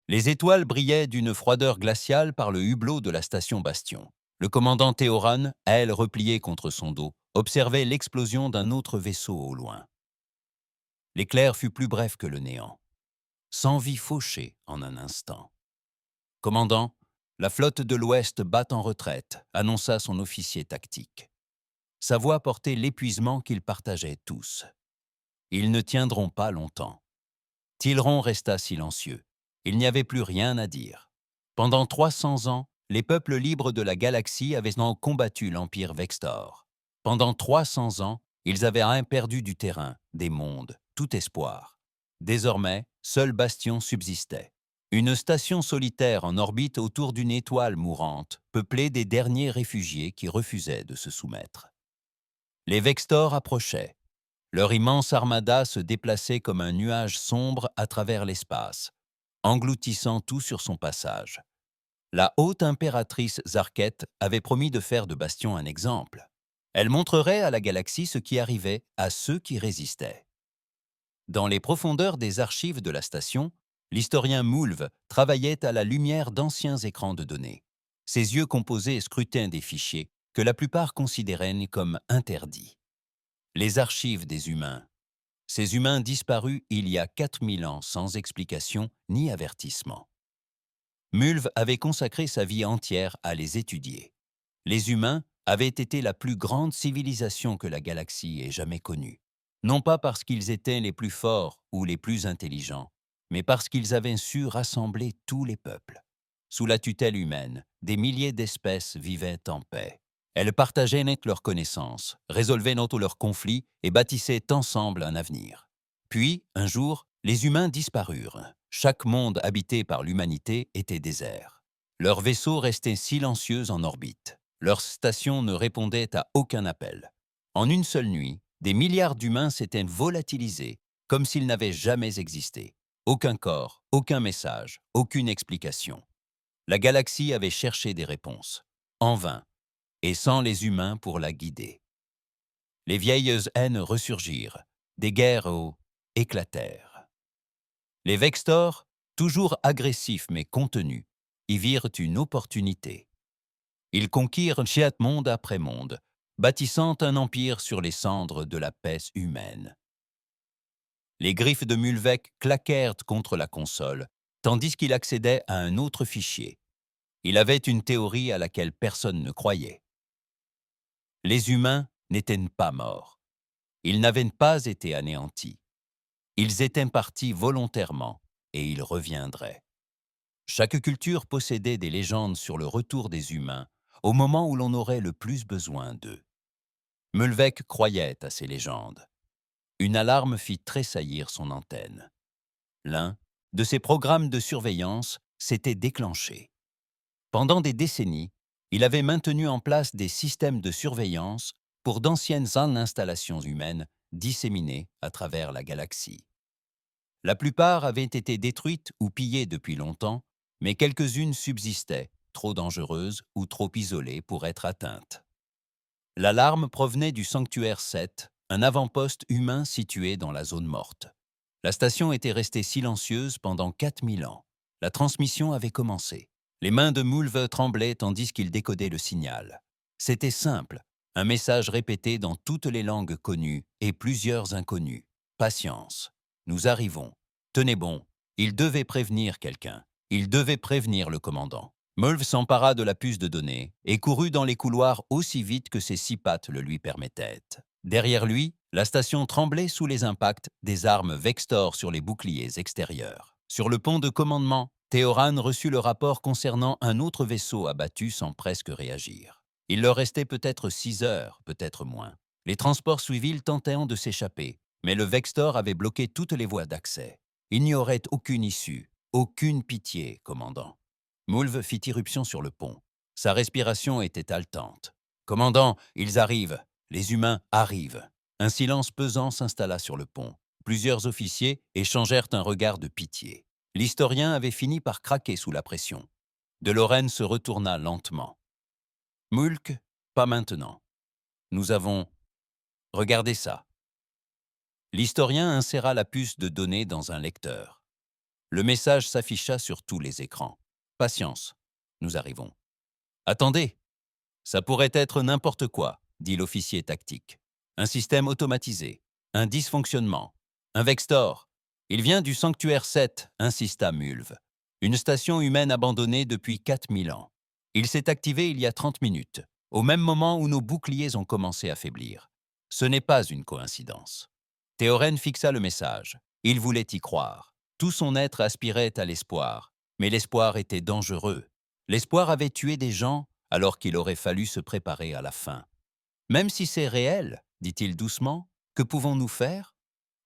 Les étoiles brillaient d'une froideur glaciale par le hublot de la station Bastion. Le commandant Théoran, aile repliée contre son dos, observait l'explosion d'un autre vaisseau au loin. L'éclair fut plus bref que le néant. 100 vies fauchées en un instant. Commandant, la flotte de l'Ouest bat en retraite, annonça son officier tactique. Sa voix portait l'épuisement qu'ils partageaient tous. Ils ne tiendront pas longtemps. Tilron resta silencieux. Il n'y avait plus rien à dire. Pendant 300 ans, les peuples libres de la galaxie avaient combattu l'Empire Vextor. Pendant 300 ans, ils avaient perdu du terrain, des mondes, tout espoir. Désormais, seul Bastion subsistait. Une station solitaire en orbite autour d'une étoile mourante, peuplée des derniers réfugiés qui refusaient de se soumettre. Les Vextor approchaient. Leur immense armada se déplaçait comme un nuage sombre à travers l'espace, engloutissant tout sur son passage. La haute impératrice Zarket avait promis de faire de Bastion un exemple. Elle montrerait à la galaxie ce qui arrivait à ceux qui résistaient. Dans les profondeurs des archives de la station, l'historien Moulve travaillait à la lumière d'anciens écrans de données. Ses yeux composés scrutaient des fichiers que la plupart considéraient comme interdits. Les archives des humains. Ces humains disparus il y a 4000 ans sans explication ni avertissement. Mulve avait consacré sa vie entière à les étudier. Les humains avaient été la plus grande civilisation que la galaxie ait jamais connue. Non pas parce qu'ils étaient les plus forts ou les plus intelligents, mais parce qu'ils avaient su rassembler tous les peuples. Sous la tutelle humaine, des milliers d'espèces vivaient en paix. Elles partageaient net leurs connaissances, résolvaient net leurs conflits et bâtissaient ensemble un avenir. Puis, un jour, les humains disparurent. Chaque monde habité par l'humanité était désert. Leurs vaisseaux restaient silencieux en orbite. Leurs stations ne répondaient à aucun appel. En une seule nuit, des milliards d'humains s'étaient volatilisés, comme s'ils n'avaient jamais existé. Aucun corps, aucun message, aucune explication. La galaxie avait cherché des réponses. En vain, et sans les humains pour la guider. Les vieilles haines ressurgirent, des guerres éclatèrent. Les Vextor, toujours agressifs mais contenus, y virent une opportunité. Ils conquirent monde après monde, bâtissant un empire sur les cendres de la paix humaine. Les griffes de Mulvec claquèrent contre la console, tandis qu'il accédait à un autre fichier. Il avait une théorie à laquelle personne ne croyait. Les humains n'étaient pas morts. Ils n'avaient pas été anéantis. Ils étaient partis volontairement et ils reviendraient. Chaque culture possédait des légendes sur le retour des humains au moment où l'on aurait le plus besoin d'eux. Mulvec croyait à ces légendes. Une alarme fit tressaillir son antenne. L'un de ses programmes de surveillance s'était déclenché. Pendant des décennies, il avait maintenu en place des systèmes de surveillance pour d'anciennes installations humaines disséminées à travers la galaxie. La plupart avaient été détruites ou pillées depuis longtemps, mais quelques-unes subsistaient, trop dangereuses ou trop isolées pour être atteintes. L'alarme provenait du sanctuaire 7, un avant-poste humain situé dans la zone morte. La station était restée silencieuse pendant 4000 ans. La transmission avait commencé. Les mains de Moulve tremblaient tandis qu'il décodait le signal. C'était simple, un message répété dans toutes les langues connues et plusieurs inconnues. Patience. Nous arrivons. Tenez bon. Il devait prévenir quelqu'un. Il devait prévenir le commandant. Mulv s'empara de la puce de données et courut dans les couloirs aussi vite que ses 6 pattes le lui permettaient. Derrière lui, la station tremblait sous les impacts des armes Vextor sur les boucliers extérieurs. Sur le pont de commandement, Théoran reçut le rapport concernant un autre vaisseau abattu sans presque réagir. Il leur restait peut-être 6 heures, peut-être moins. Les transports civils tentaient de s'échapper, mais le Vextor avait bloqué toutes les voies d'accès. Il n'y aurait aucune issue, aucune pitié, commandant. Moulve fit irruption sur le pont. Sa respiration était haletante. « Commandant, ils arrivent. Les humains arrivent. » Un silence pesant s'installa sur le pont. Plusieurs officiers échangèrent un regard de pitié. L'historien avait fini par craquer sous la pression. De Lorraine se retourna lentement. « Mulk, pas maintenant. Nous avons... Regardez ça. » L'historien inséra la puce de données dans un lecteur. Le message s'afficha sur tous les écrans. « Patience, nous arrivons. »« Attendez, ça pourrait être n'importe quoi, » dit l'officier tactique. « Un système automatisé, un dysfonctionnement, un Vextor. Il vient du sanctuaire 7, insista Mulve. Une station humaine abandonnée depuis 4000 ans. Il s'est activé il y a 30 minutes, au même moment où nos boucliers ont commencé à faiblir. Ce n'est pas une coïncidence. » Théoren fixa le message. Il voulait y croire. Tout son être aspirait à l'espoir. Mais l'espoir était dangereux. L'espoir avait tué des gens alors qu'il aurait fallu se préparer à la fin. « Même si c'est réel, dit-il doucement, que pouvons-nous faire ?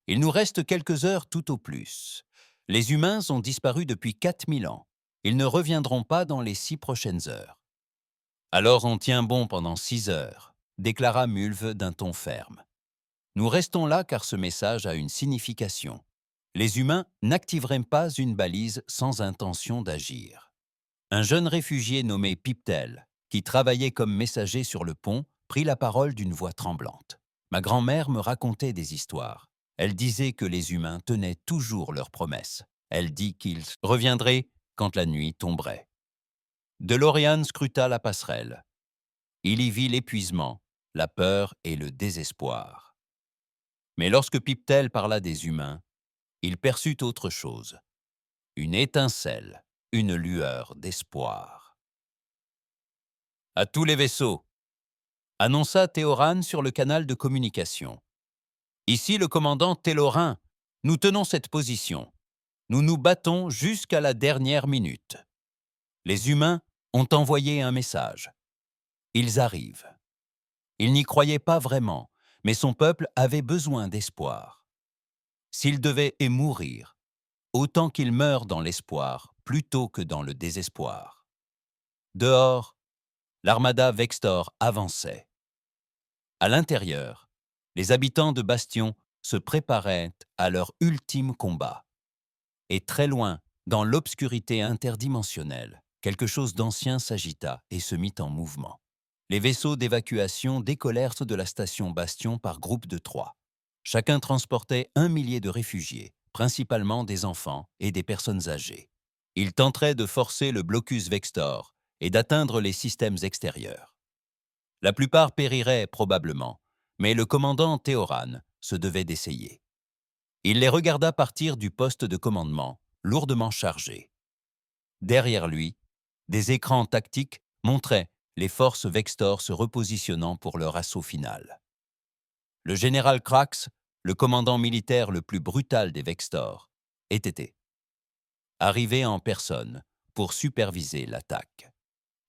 Il nous reste quelques heures tout au plus. Les humains ont disparu depuis 4000 ans. Ils ne reviendront pas dans les 6 prochaines heures. »« Alors on tient bon pendant 6 heures, déclara Mulve d'un ton ferme. Nous restons là car ce message a une signification. Les humains n'activeraient pas une balise sans intention d'agir. » Un jeune réfugié nommé Piptel, qui travaillait comme messager sur le pont, prit la parole d'une voix tremblante. Ma grand-mère me racontait des histoires. Elle disait que les humains tenaient toujours leurs promesses. Elle dit qu'ils reviendraient quand la nuit tomberait. DeLorean scruta la passerelle. Il y vit l'épuisement, la peur et le désespoir. Mais lorsque Piptel parla des humains, il perçut autre chose. Une étincelle, une lueur d'espoir. « À tous les vaisseaux !» annonça Théoran sur le canal de communication. « Ici le commandant Télorin. Nous tenons cette position. Nous nous battons jusqu'à la dernière minute. Les humains ont envoyé un message. Ils arrivent. » Il n'y croyait pas vraiment, mais son peuple avait besoin d'espoir. S'il devait y mourir, autant qu'il meure dans l'espoir plutôt que dans le désespoir. Dehors, l'armada Vextor avançait. À l'intérieur, les habitants de Bastion se préparaient à leur ultime combat. Et très loin, dans l'obscurité interdimensionnelle, quelque chose d'ancien s'agita et se mit en mouvement. Les vaisseaux d'évacuation décollèrent de la station Bastion par groupe de 3. Chacun transportait 1 millier de réfugiés, principalement des enfants et des personnes âgées. Ils tenteraient de forcer le blocus Vextor et d'atteindre les systèmes extérieurs. La plupart périraient probablement, mais le commandant Théoran se devait d'essayer. Il les regarda partir du poste de commandement, lourdement chargé. Derrière lui, des écrans tactiques montraient les forces Vextor se repositionnant pour leur assaut final. Le général Krax, le commandant militaire le plus brutal des Vextor, était arrivé en personne pour superviser l'attaque.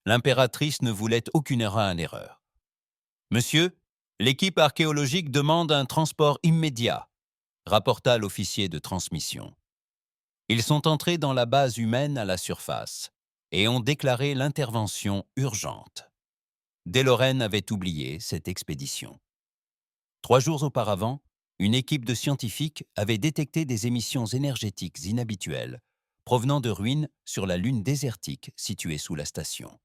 L'impératrice ne voulait aucune erreur. « Monsieur, l'équipe archéologique demande un transport immédiat », rapporta l'officier de transmission. Ils sont entrés dans la base humaine à la surface et ont déclaré l'intervention urgente. DeLorean avait oublié cette expédition. 3 jours auparavant, une équipe de scientifiques avait détecté des émissions énergétiques inhabituelles provenant de ruines sur la Lune désertique située sous la station.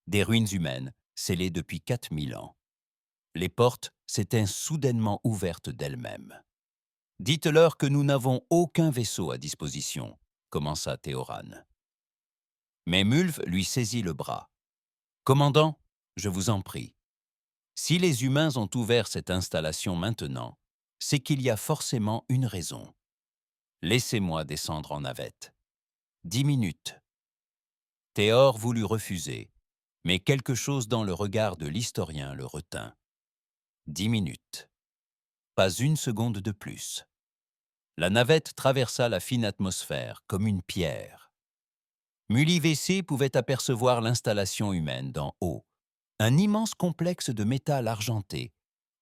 Des ruines humaines scellées depuis 4000 ans. Les portes s'étaient soudainement ouvertes d'elles-mêmes. « Dites-leur que nous n'avons aucun vaisseau à disposition », commença Théoran. Mais Mulve lui saisit le bras. « Commandant, je vous en prie. Si les humains ont ouvert cette installation maintenant, c'est qu'il y a forcément une raison. Laissez-moi descendre en navette. 10 minutes. » Théor voulut refuser, mais quelque chose dans le regard de l'historien le retint. 10 minutes. Pas une seconde de plus. La navette traversa la fine atmosphère comme une pierre. Mully-VC pouvait apercevoir l'installation humaine d'en haut, un immense complexe de métal argenté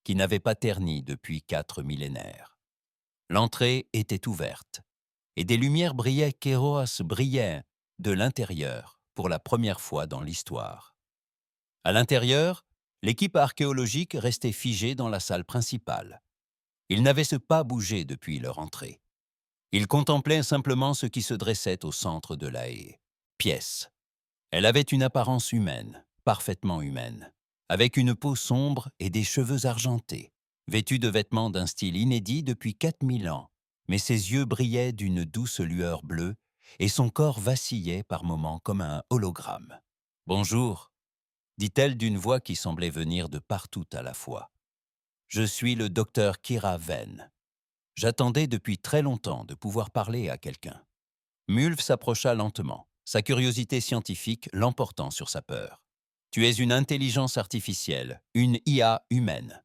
qui n'avait pas terni depuis 4 millénaires. L'entrée était ouverte, et des lumières brillaient qu'Héroas brillait de l'intérieur pour la première fois dans l'histoire. À l'intérieur, l'équipe archéologique restait figée dans la salle principale. Ils n'avaient pas bougé depuis leur entrée. Ils contemplaient simplement ce qui se dressait au centre de la haie. Pièce. Elle avait une apparence humaine, parfaitement humaine, avec une peau sombre et des cheveux argentés, vêtue de vêtements d'un style inédit depuis 4000 ans, mais ses yeux brillaient d'une douce lueur bleue et son corps vacillait par moments comme un hologramme. « Bonjour », dit-elle d'une voix qui semblait venir de partout à la fois. « Je suis le docteur Kira Venn. J'attendais depuis très longtemps de pouvoir parler à quelqu'un. » Mulv s'approcha lentement, sa curiosité scientifique l'emportant sur sa peur. « Tu es une intelligence artificielle, une IA humaine. »«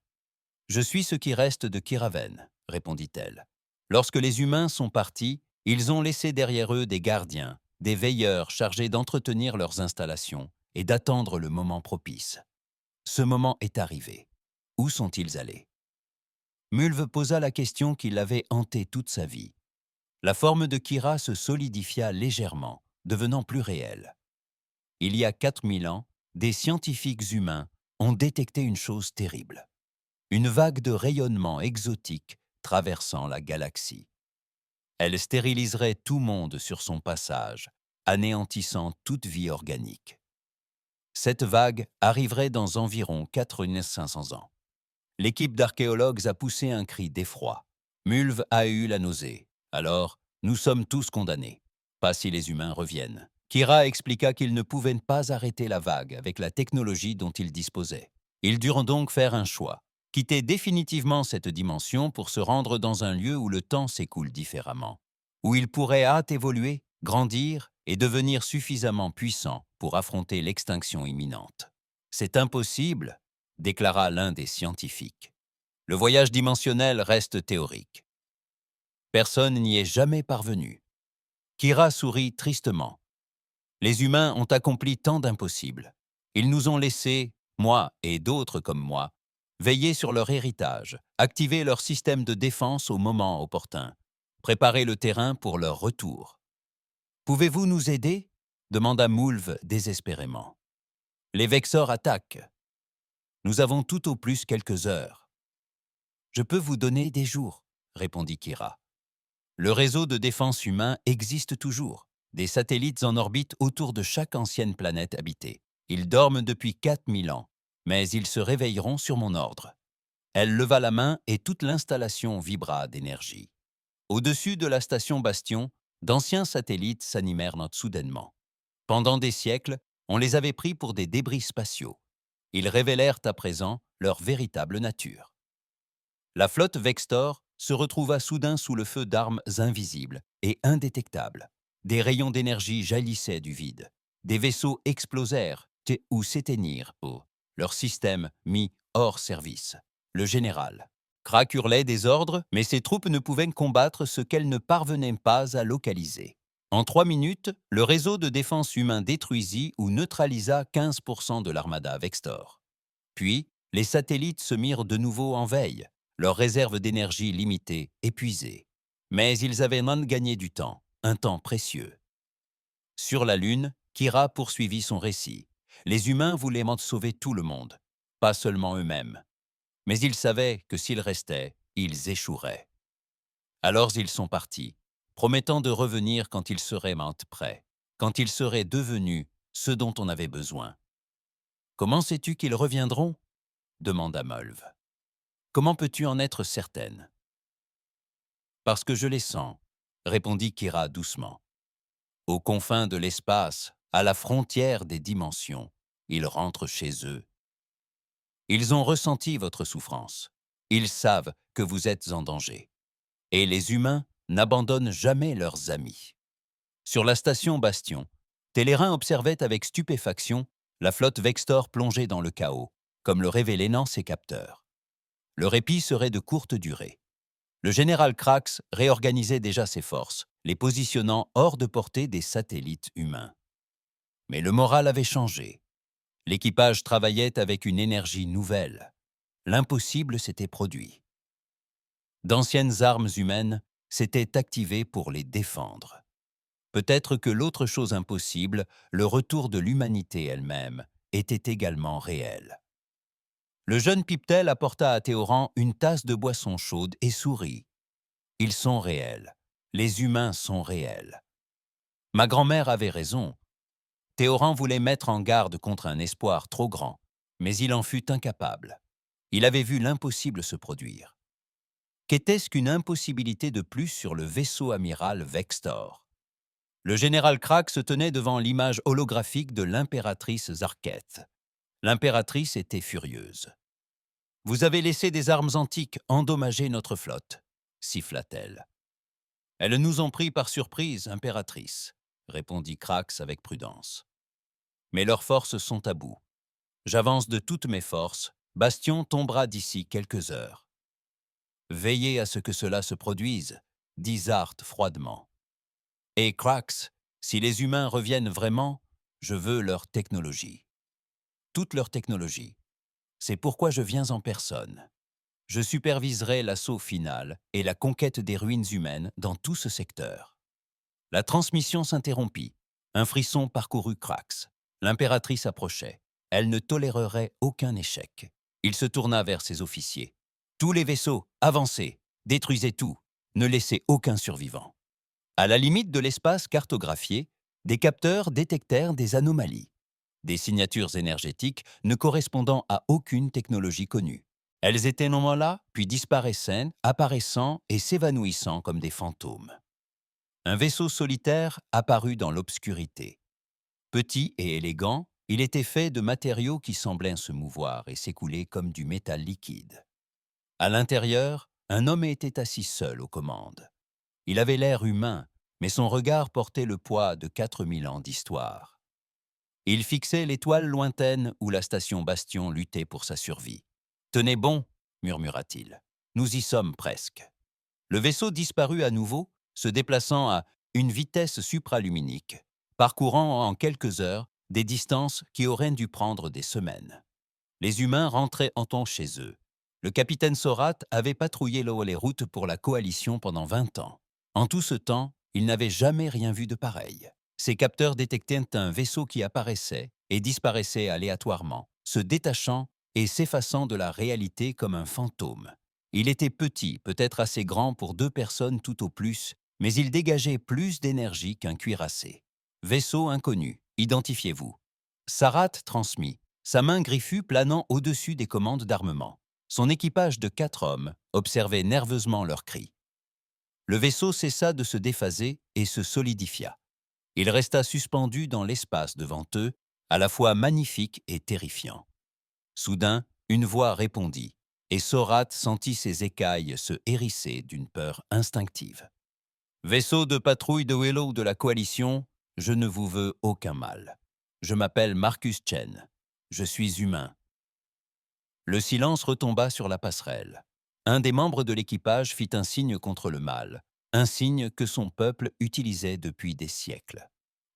Je suis ce qui reste de Kiraven, » répondit-elle. « Lorsque les humains sont partis, ils ont laissé derrière eux des gardiens, des veilleurs chargés d'entretenir leurs installations et d'attendre le moment propice. Ce moment est arrivé. Où sont-ils allés ?» Mulv posa la question qui l'avait hanté toute sa vie. La forme de Kira se solidifia légèrement, devenant plus réelle. Il y a 4000 ans, des scientifiques humains ont détecté une chose terrible. Une vague de rayonnement exotique traversant la galaxie. Elle stériliserait tout monde sur son passage, anéantissant toute vie organique. Cette vague arriverait dans environ 4500 ans. L'équipe d'archéologues a poussé un cri d'effroi. Mulv a eu la nausée. Alors, nous sommes tous condamnés. Pas si les humains reviennent. Kira expliqua qu'ils ne pouvaient pas arrêter la vague avec la technologie dont ils disposaient. Ils durent donc faire un choix. Quitter définitivement cette dimension pour se rendre dans un lieu où le temps s'écoule différemment. Où ils pourraient hâte évoluer, grandir et devenir suffisamment puissants pour affronter l'extinction imminente. « C'est impossible », déclara l'un des scientifiques. « Le voyage dimensionnel reste théorique. Personne n'y est jamais parvenu. » Kira sourit tristement. « Les humains ont accompli tant d'impossibles. Ils nous ont laissés, moi et d'autres comme moi, veiller sur leur héritage, activer leur système de défense au moment opportun, préparer le terrain pour leur retour. « Pouvez-vous nous aider ?» demanda Mulv désespérément. « Les Vexors attaquent. Nous avons tout au plus quelques heures. »« Je peux vous donner des jours, » répondit Kira. « Le réseau de défense humain existe toujours. Des satellites en orbite autour de chaque ancienne planète habitée. Ils dorment depuis 4000 ans, mais ils se réveilleront sur mon ordre. » Elle leva la main et toute l'installation vibra d'énergie. Au-dessus de la station Bastion, d'anciens satellites s'animèrent soudainement. Pendant des siècles, on les avait pris pour des débris spatiaux. Ils révélèrent à présent leur véritable nature. La flotte Vextor se retrouva soudain sous le feu d'armes invisibles et indétectables. Des rayons d'énergie jaillissaient du vide. Des vaisseaux explosèrent ou s'éteignirent, leur système mis hors service. Le général Krak hurlait des ordres, mais ses troupes ne pouvaient combattre ce qu'elles ne parvenaient pas à localiser. En 3 minutes, le réseau de défense humain détruisit ou neutralisa 15% de l'armada Vextor. Puis, les satellites se mirent de nouveau en veille, leurs réserves d'énergie limitées, épuisées. Mais ils avaient gagné du temps, un temps précieux. Sur la Lune, Kira poursuivit son récit. Les humains voulaient sauver tout le monde, pas seulement eux-mêmes. Mais ils savaient que s'ils restaient, ils échoueraient. Alors ils sont partis, promettant de revenir quand ils seraient prêts, quand ils seraient devenus ce dont on avait besoin. « Comment sais-tu qu'ils reviendront ?» demanda Mulv. « Comment peux-tu en être certaine ?»« Parce que je les sens, » répondit Kira doucement. « Aux confins de l'espace, à la frontière des dimensions, ils rentrent chez eux. Ils ont ressenti votre souffrance. Ils savent que vous êtes en danger. Et les humains n'abandonnent jamais leurs amis. » Sur la station Bastion, Télérin observait avec stupéfaction la flotte Vextor plongée dans le chaos, comme le révélaient ses capteurs. Le répit serait de courte durée. Le général Krax réorganisait déjà ses forces, les positionnant hors de portée des satellites humains. Mais le moral avait changé. L'équipage travaillait avec une énergie nouvelle. L'impossible s'était produit. D'anciennes armes humaines s'étaient activées pour les défendre. Peut-être que l'autre chose impossible, le retour de l'humanité elle-même, était également réel. Le jeune Piptel apporta à Théoran une tasse de boisson chaude et sourit. « Ils sont réels. Les humains sont réels. » Ma grand-mère avait raison. Théoran voulait mettre en garde contre un espoir trop grand, mais il en fut incapable. Il avait vu l'impossible se produire. Qu'était-ce qu'une impossibilité de plus sur le vaisseau amiral Vextor? Le général Crack se tenait devant l'image holographique de l'impératrice Zarketh. L'impératrice était furieuse. « Vous avez laissé des armes antiques endommager notre flotte, » siffla-t-elle. « Elles nous ont pris par surprise, impératrice, » répondit Crax avec prudence. « Mais leurs forces sont à bout. J'avance de toutes mes forces, Bastion tombera d'ici quelques heures. »« Veillez à ce que cela se produise, » dit Zart froidement. « Et Crax, si les humains reviennent vraiment, je veux leur technologie. Toute leur technologie. C'est pourquoi je viens en personne. Je superviserai l'assaut final et la conquête des ruines humaines dans tout ce secteur. » La transmission s'interrompit. Un frisson parcourut Crax. L'impératrice approchait. Elle ne tolérerait aucun échec. Il se tourna vers ses officiers. « Tous les vaisseaux, avancez, détruisez tout, ne laissez aucun survivant. » À la limite de l'espace cartographié, des capteurs détectèrent des anomalies. Des signatures énergétiques ne correspondant à aucune technologie connue. Elles étaient non là, puis disparaissaient, apparaissant et s'évanouissant comme des fantômes. Un vaisseau solitaire apparut dans l'obscurité. Petit et élégant, il était fait de matériaux qui semblaient se mouvoir et s'écouler comme du métal liquide. À l'intérieur, un homme était assis seul aux commandes. Il avait l'air humain, mais son regard portait le poids de 4000 ans d'histoire. Il fixait l'étoile lointaine où la station Bastion luttait pour sa survie. « Tenez bon, » murmura-t-il. « Nous y sommes presque. » Le vaisseau disparut à nouveau, se déplaçant à une vitesse supraluminique, parcourant en quelques heures des distances qui auraient dû prendre des semaines. Les humains rentraient en temps chez eux. Le capitaine Sorat avait patrouillé les routes pour la coalition pendant 20 ans. En tout ce temps, il n'avait jamais rien vu de pareil. Ses capteurs détectaient un vaisseau qui apparaissait et disparaissait aléatoirement, se détachant et s'effaçant de la réalité comme un fantôme. Il était petit, peut-être assez grand pour 2 personnes tout au plus, mais il dégageait plus d'énergie qu'un cuirassé. « Vaisseau inconnu, identifiez-vous. » Sarat transmit, sa main griffue planant au-dessus des commandes d'armement. Son équipage de 4 hommes observait nerveusement leurs cris. Le vaisseau cessa de se déphaser et se solidifia. Il resta suspendu dans l'espace devant eux, à la fois magnifique et terrifiant. Soudain, une voix répondit, et Sorat sentit ses écailles se hérisser d'une peur instinctive. « Vaisseau de patrouille de Willow de la Coalition, je ne vous veux aucun mal. Je m'appelle Marcus Chen. Je suis humain. » Le silence retomba sur la passerelle. Un des membres de l'équipage fit un signe contre le mal, un signe que son peuple utilisait depuis des siècles.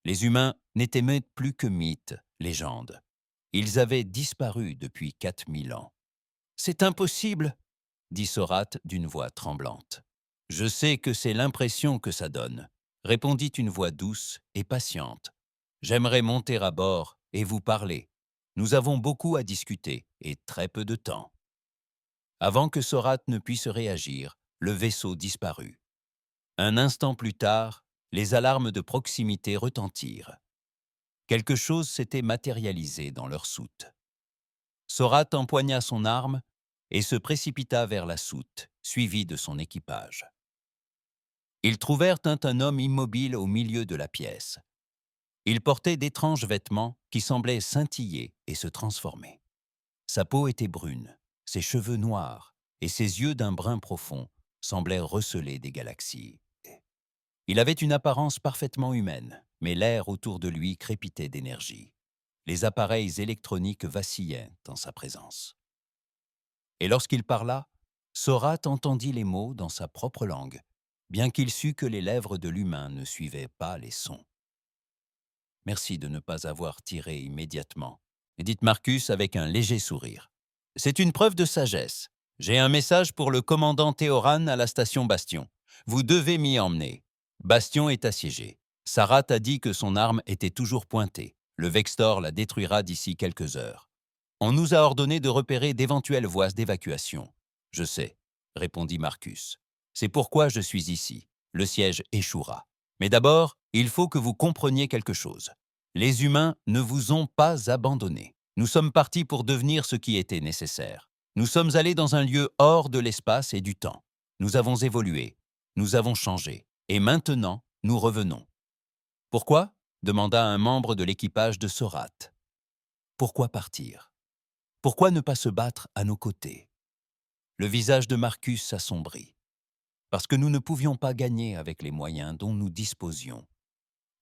Les humains n'étaient même plus que mythes, légendes. Ils avaient disparu depuis 4000 ans. « C'est impossible !» dit Sorat d'une voix tremblante. « Je sais que c'est l'impression que ça donne », répondit une voix douce et patiente. « J'aimerais monter à bord et vous parler. Nous avons beaucoup à discuter et très peu de temps. » Avant que Sorat ne puisse réagir, le vaisseau disparut. Un instant plus tard, les alarmes de proximité retentirent. Quelque chose s'était matérialisé dans leur soute. Sorat empoigna son arme et se précipita vers la soute, suivi de son équipage. Ils trouvèrent un homme immobile au milieu de la pièce. Il portait d'étranges vêtements qui semblaient scintiller et se transformer. Sa peau était brune, ses cheveux noirs et ses yeux d'un brun profond semblaient receler des galaxies. Il avait une apparence parfaitement humaine, mais l'air autour de lui crépitait d'énergie. Les appareils électroniques vacillaient en sa présence. Et lorsqu'il parla, Sorat entendit les mots dans sa propre langue, bien qu'il sût que les lèvres de l'humain ne suivaient pas les sons. « Merci de ne pas avoir tiré immédiatement, » dit Marcus avec un léger sourire. « C'est une preuve de sagesse. J'ai un message pour le commandant Théoran à la station Bastion. Vous devez m'y emmener. Bastion est assiégé. Sarat a dit que son arme était toujours pointée. Le Vextor la détruira d'ici quelques heures. On nous a ordonné de repérer d'éventuelles voies d'évacuation. »« Je sais, » répondit Marcus. « C'est pourquoi je suis ici. Le siège échouera. Mais d'abord, il faut que vous compreniez quelque chose. Les humains ne vous ont pas abandonné. Nous sommes partis pour devenir ce qui était nécessaire. Nous sommes allés dans un lieu hors de l'espace et du temps. Nous avons évolué, nous avons changé, et maintenant, nous revenons. Pourquoi demanda un membre de l'équipage de Sorat. Pourquoi partir? Pourquoi ne pas se battre à nos côtés? Le visage de Marcus s'assombrit. Parce que nous ne pouvions pas gagner avec les moyens dont nous disposions.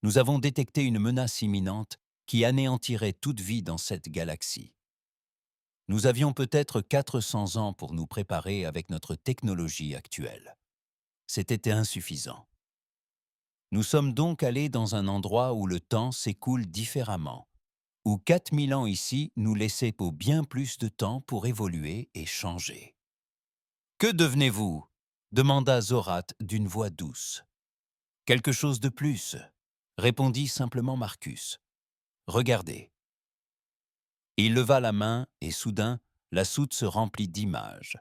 Nous avons détecté une menace imminente qui anéantirait toute vie dans cette galaxie. Nous avions peut-être 400 ans pour nous préparer avec notre technologie actuelle. C'était insuffisant. Nous sommes donc allés dans un endroit où le temps s'écoule différemment, où 4000 ans ici nous laissaient pour bien plus de temps pour évoluer et changer. « Que devenez-vous » demanda Zorat d'une voix douce. « Quelque chose de plus » répondit simplement Marcus. « Regardez. » Il leva la main et soudain, la soute se remplit d'images.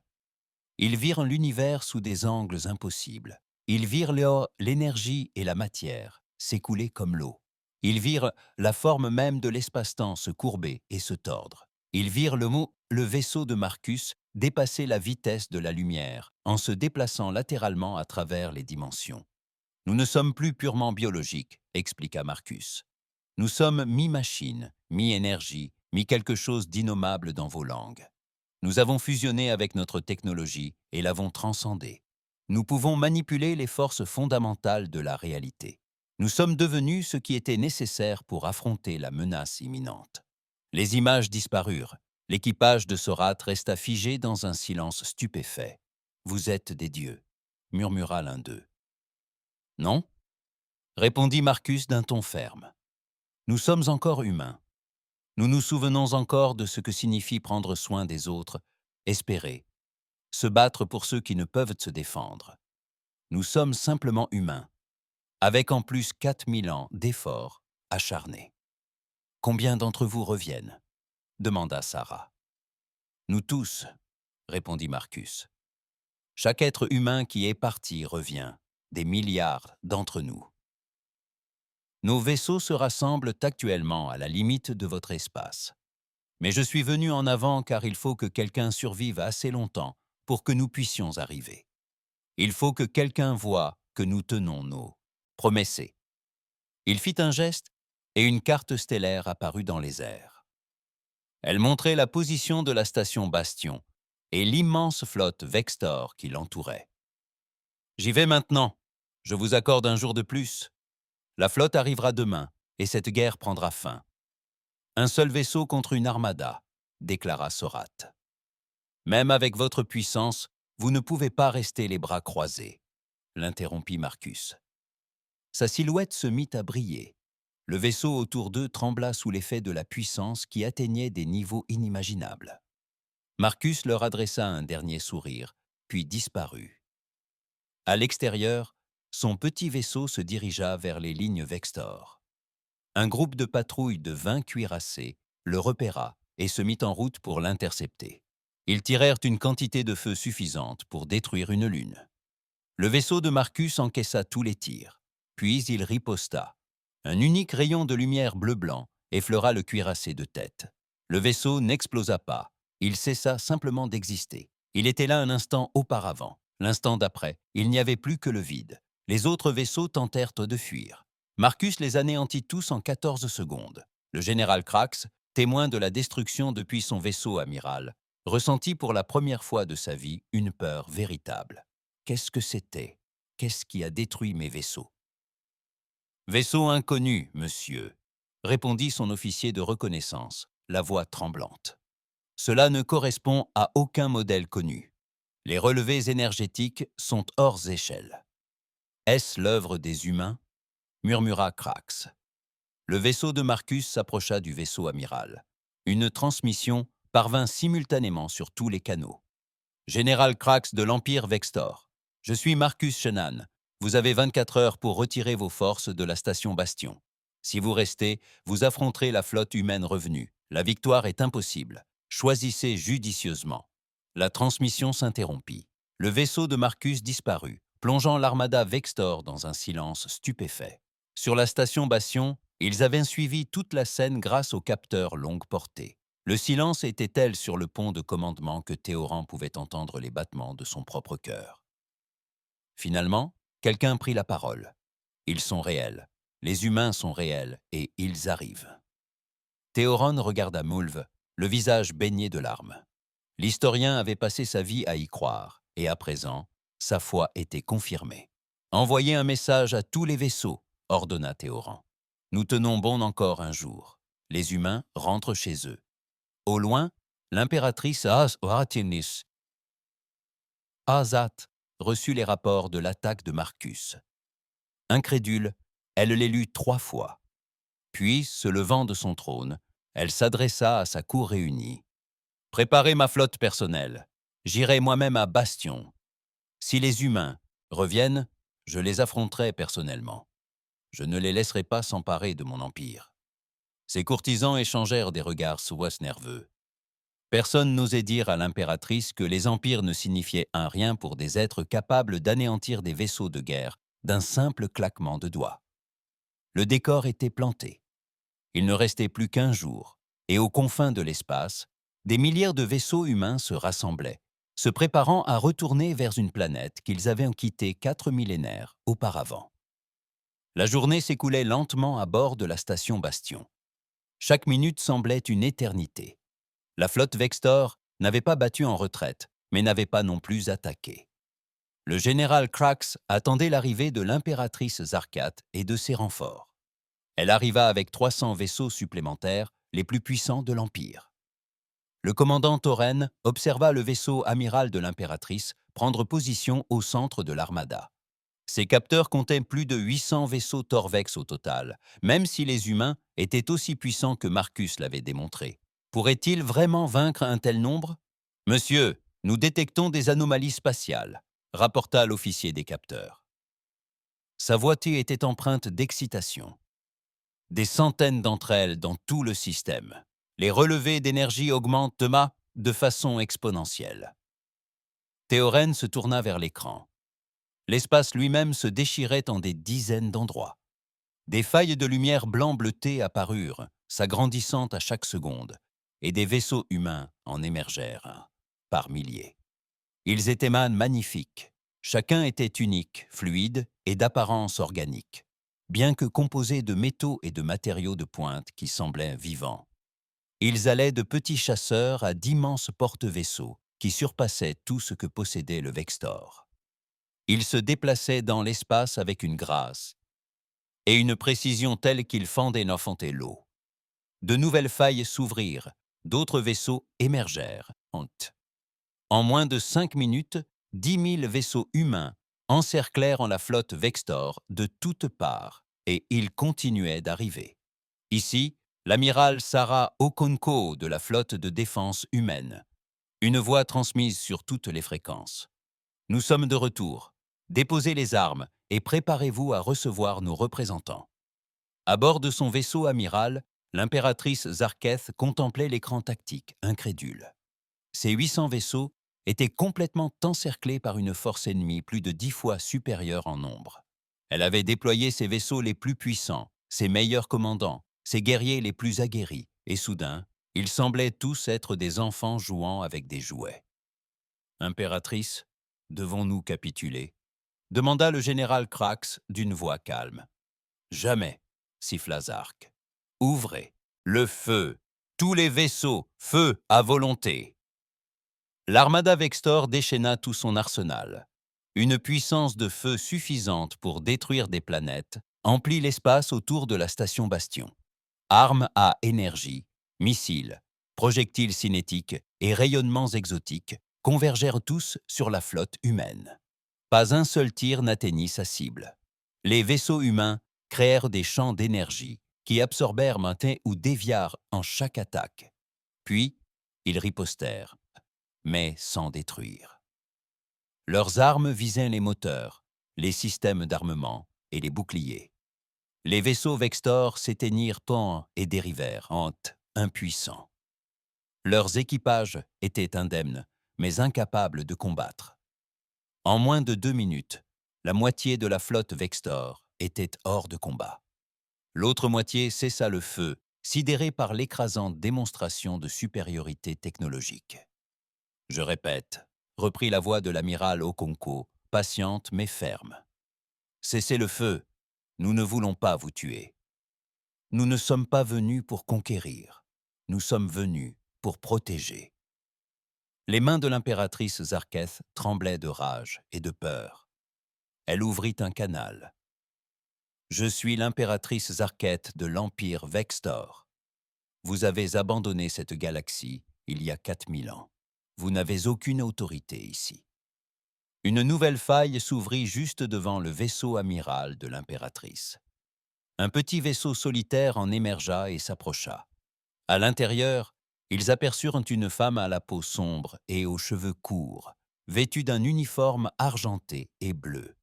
Ils virent l'univers sous des angles impossibles. Ils virent l'énergie et la matière s'écouler comme l'eau. Ils virent la forme même de l'espace-temps se courber et se tordre. Ils virent le vaisseau de Marcus dépasser la vitesse de la lumière en se déplaçant latéralement à travers les dimensions. « Nous ne sommes plus purement biologiques, » expliqua Marcus. « Nous sommes mi-machine, mi-énergie, mi-quelque chose d'innommable dans vos langues. Nous avons fusionné avec notre technologie et l'avons transcendée. Nous pouvons manipuler les forces fondamentales de la réalité. Nous sommes devenus ce qui était nécessaire pour affronter la menace imminente. » Les images disparurent. L'équipage de Sorat resta figé dans un silence stupéfait. « Vous êtes des dieux, » murmura l'un d'eux. « Non » répondit Marcus d'un ton ferme. « Nous sommes encore humains. Nous nous souvenons encore de ce que signifie prendre soin des autres, espérer, se battre pour ceux qui ne peuvent se défendre. Nous sommes simplement humains, avec en plus 4000 ans d'efforts acharnés. »« Combien d'entre vous reviennent ?» demanda Sarah. « Nous tous, » répondit Marcus. « Chaque être humain qui est parti revient, des milliards d'entre nous. Nos vaisseaux se rassemblent actuellement à la limite de votre espace. Mais je suis venu en avant car il faut que quelqu'un survive assez longtemps pour que nous puissions arriver. Il faut que quelqu'un voie que nous tenons nos promesses. » Il fit un geste et une carte stellaire apparut dans les airs. Elle montrait la position de la station Bastion et l'immense flotte Vextor qui l'entourait. « J'y vais maintenant. Je vous accorde un jour de plus. La flotte arrivera demain et cette guerre prendra fin. Un seul vaisseau contre une armada, » déclara Sorat. « Même avec votre puissance, vous ne pouvez pas rester les bras croisés, » l'interrompit Marcus. Sa silhouette se mit à briller. Le vaisseau autour d'eux trembla sous l'effet de la puissance qui atteignait des niveaux inimaginables. Marcus leur adressa un dernier sourire, puis disparut. À l'extérieur, son petit vaisseau se dirigea vers les lignes Vextor. Un groupe de patrouilles de 20 cuirassés le repéra et se mit en route pour l'intercepter. Ils tirèrent une quantité de feu suffisante pour détruire une lune. Le vaisseau de Marcus encaissa tous les tirs, puis il riposta. Un unique rayon de lumière bleu-blanc effleura le cuirassé de tête. Le vaisseau n'explosa pas, il cessa simplement d'exister. Il était là un instant auparavant. L'instant d'après, il n'y avait plus que le vide. Les autres vaisseaux tentèrent de fuir. Marcus les anéantit tous en 14 secondes. Le général Krax, témoin de la destruction depuis son vaisseau amiral, ressentit pour la première fois de sa vie une peur véritable. Qu'est-ce que c'était? Qu'est-ce qui a détruit mes vaisseaux? « Vaisseau inconnu, monsieur », répondit son officier de reconnaissance, la voix tremblante. « Cela ne correspond à aucun modèle connu. Les relevés énergétiques sont hors échelle. »« Est-ce l'œuvre des humains ?» murmura Krax. Le vaisseau de Marcus s'approcha du vaisseau amiral. Une transmission parvint simultanément sur tous les canaux. « Général Krax de l'Empire Vextor, je suis Marcus Shannon. Vous avez 24 heures pour retirer vos forces de la station Bastion. Si vous restez, vous affronterez la flotte humaine revenue. La victoire est impossible. Choisissez judicieusement. » La transmission s'interrompit. Le vaisseau de Marcus disparut, plongeant l'armada Vextor dans un silence stupéfait. Sur la station Bastion, ils avaient suivi toute la scène grâce au capteur longue portée. Le silence était tel sur le pont de commandement que Théoran pouvait entendre les battements de son propre cœur. Finalement, quelqu'un prit la parole. Ils sont réels. Les humains sont réels et ils arrivent. Théoron regarda Mulv, le visage baigné de larmes. L'historien avait passé sa vie à y croire, et à présent, sa foi était confirmée. Envoyez un message à tous les vaisseaux, ordonna Théoran. Nous tenons bon encore un jour. Les humains rentrent chez eux. Au loin, l'impératrice Aswatinis Azat reçut les rapports de l'attaque de Marcus. Incrédule, elle les lut 3 fois. Puis, se levant de son trône, elle s'adressa à sa cour réunie. « Préparez ma flotte personnelle. J'irai moi-même à Bastion. Si les humains reviennent, je les affronterai personnellement. Je ne les laisserai pas s'emparer de mon empire. » Ces courtisans échangèrent des regards souasse nerveux. Personne n'osait dire à l'impératrice que les empires ne signifiaient un rien pour des êtres capables d'anéantir des vaisseaux de guerre d'un simple claquement de doigts. Le décor était planté. Il ne restait plus qu'1 jour, et aux confins de l'espace, des milliers de vaisseaux humains se rassemblaient, se préparant à retourner vers une planète qu'ils avaient quittée 4 millénaires auparavant. La journée s'écoulait lentement à bord de la station Bastion. Chaque minute semblait une éternité. La flotte Vextor n'avait pas battu en retraite, mais n'avait pas non plus attaqué. Le général Krax attendait l'arrivée de l'impératrice Zarkat et de ses renforts. Elle arriva avec 300 vaisseaux supplémentaires, les plus puissants de l'Empire. Le commandant Tauren observa le vaisseau amiral de l'impératrice prendre position au centre de l'armada. Ses capteurs comptaient plus de 800 vaisseaux Torvex au total, même si les humains étaient aussi puissants que Marcus l'avait démontré. Pourrait-il vraiment vaincre un tel nombre ? « Monsieur, nous détectons des anomalies spatiales », rapporta l'officier des capteurs. Sa voix était empreinte d'excitation. Des centaines d'entre elles dans tout le système. Les relevés d'énergie augmentent de façon exponentielle. Théoren se tourna vers l'écran. L'espace lui-même se déchirait en des dizaines d'endroits. Des failles de lumière blanc bleuté apparurent, s'agrandissant à chaque seconde, et des vaisseaux humains en émergèrent, par milliers. Ils étaient magnifiques. Chacun était unique, fluide et d'apparence organique, bien que composés de métaux et de matériaux de pointe qui semblaient vivants. Ils allaient de petits chasseurs à d'immenses porte-vaisseaux qui surpassaient tout ce que possédait le Vextor. Ils se déplaçaient dans l'espace avec une grâce et une précision telle qu'ils fendaient n'enfantaient l'eau. De nouvelles failles s'ouvrirent, d'autres vaisseaux émergèrent. En moins de 5 minutes, 10 000 vaisseaux humains encerclèrent en la flotte Vextor de toutes parts, et ils continuaient d'arriver. Ici, l'amiral Sarah Okonko de la flotte de défense humaine. Une voix transmise sur toutes les fréquences. « Nous sommes de retour. Déposez les armes et préparez-vous à recevoir nos représentants. » À bord de son vaisseau amiral, l'impératrice Zarketh contemplait l'écran tactique, incrédule. Ces 800 vaisseaux étaient complètement encerclés par une force ennemie plus de 10 fois supérieure en nombre. Elle avait déployé ses vaisseaux les plus puissants, ses meilleurs commandants, ses guerriers les plus aguerris, et soudain, ils semblaient tous être des enfants jouant avec des jouets. « Impératrice, devons-nous capituler ?» demanda le général Krax d'une voix calme. « Jamais, » siffla Zark. « Ouvrez, le feu, tous les vaisseaux, feu à volonté !» L'armada Vextor déchaîna tout son arsenal. Une puissance de feu suffisante pour détruire des planètes emplit l'espace autour de la station Bastion. Armes à énergie, missiles, projectiles cinétiques et rayonnements exotiques convergèrent tous sur la flotte humaine. Pas un seul tir n'atteignit sa cible. Les vaisseaux humains créèrent des champs d'énergie qui absorbèrent, maintinrent ou dévièrent en chaque attaque. Puis, ils ripostèrent, mais sans détruire. Leurs armes visaient les moteurs, les systèmes d'armement et les boucliers. Les vaisseaux Vextor s'éteignirent et dérivèrent, impuissants. Leurs équipages étaient indemnes, mais incapables de combattre. En moins de 2 minutes, la moitié de la flotte Vextor était hors de combat. L'autre moitié cessa le feu, sidérée par l'écrasante démonstration de supériorité technologique. « Je répète, » reprit la voix de l'amiral Okonko, patiente mais ferme. « Cessez le feu, Nous ne voulons pas vous tuer. Nous ne sommes pas venus pour conquérir. Nous sommes venus pour protéger. » Les mains de l'impératrice Zarketh tremblaient de rage et de peur. Elle ouvrit un canal. « Je suis l'impératrice Zarketh de l'Empire Vextor. Vous avez abandonné cette galaxie il y a 4000 ans. Vous n'avez aucune autorité ici. » Une nouvelle faille s'ouvrit juste devant le vaisseau amiral de l'impératrice. Un petit vaisseau solitaire en émergea et s'approcha. À l'intérieur, ils aperçurent une femme à la peau sombre et aux cheveux courts, vêtue d'un uniforme argenté et bleu.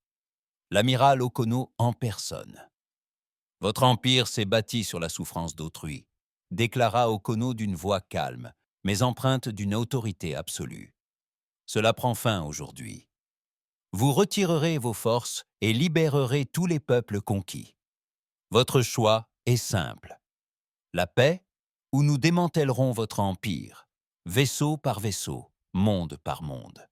L'amiral Okono en personne. « Votre empire s'est bâti sur la souffrance d'autrui », déclara Okono d'une voix calme, mais empreinte d'une autorité absolue. « Cela prend fin aujourd'hui. Vous retirerez vos forces et libérerez tous les peuples conquis. Votre choix est simple. La paix, ou nous démantèlerons votre empire, vaisseau par vaisseau, monde par monde. »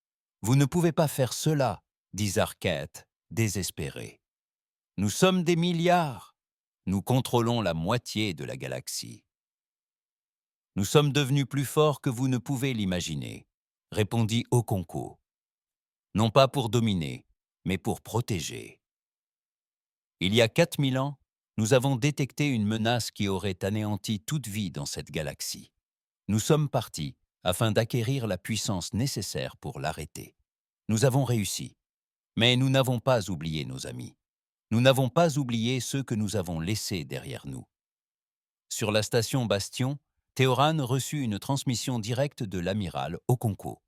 « Vous ne pouvez pas faire cela, » dit Zarketh, désespéré. « Nous sommes des milliards. Nous contrôlons la moitié de la galaxie. »« Nous sommes devenus plus forts que vous ne pouvez l'imaginer, » répondit Okonko. « Non pas pour dominer, mais pour protéger. » Il y a 4000 ans, nous avons détecté une menace qui aurait anéanti toute vie dans cette galaxie. Nous sommes partis afin d'acquérir la puissance nécessaire pour l'arrêter. Nous avons réussi, mais nous n'avons pas oublié nos amis. Nous n'avons pas oublié ceux que nous avons laissés derrière nous. Sur la station Bastion, Théoran reçut une transmission directe de l'amiral Okonko.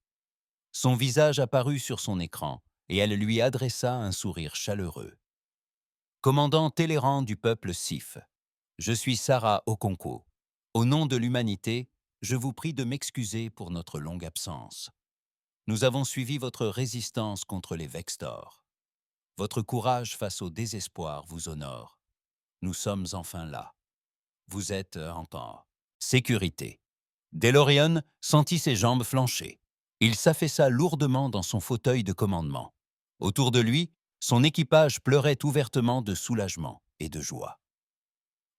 Son visage apparut sur son écran et elle lui adressa un sourire chaleureux. « Commandant Téléran du peuple Sif, je suis Sarah Okonko. Au nom de l'humanité, je vous prie de m'excuser pour notre longue absence. Nous avons suivi votre résistance contre les Vextor. Votre courage face au désespoir vous honore. Nous sommes enfin là. Vous êtes encore. » Sécurité. DeLorean sentit ses jambes flancher. Il s'affaissa lourdement dans son fauteuil de commandement. Autour de lui, son équipage pleurait ouvertement de soulagement et de joie.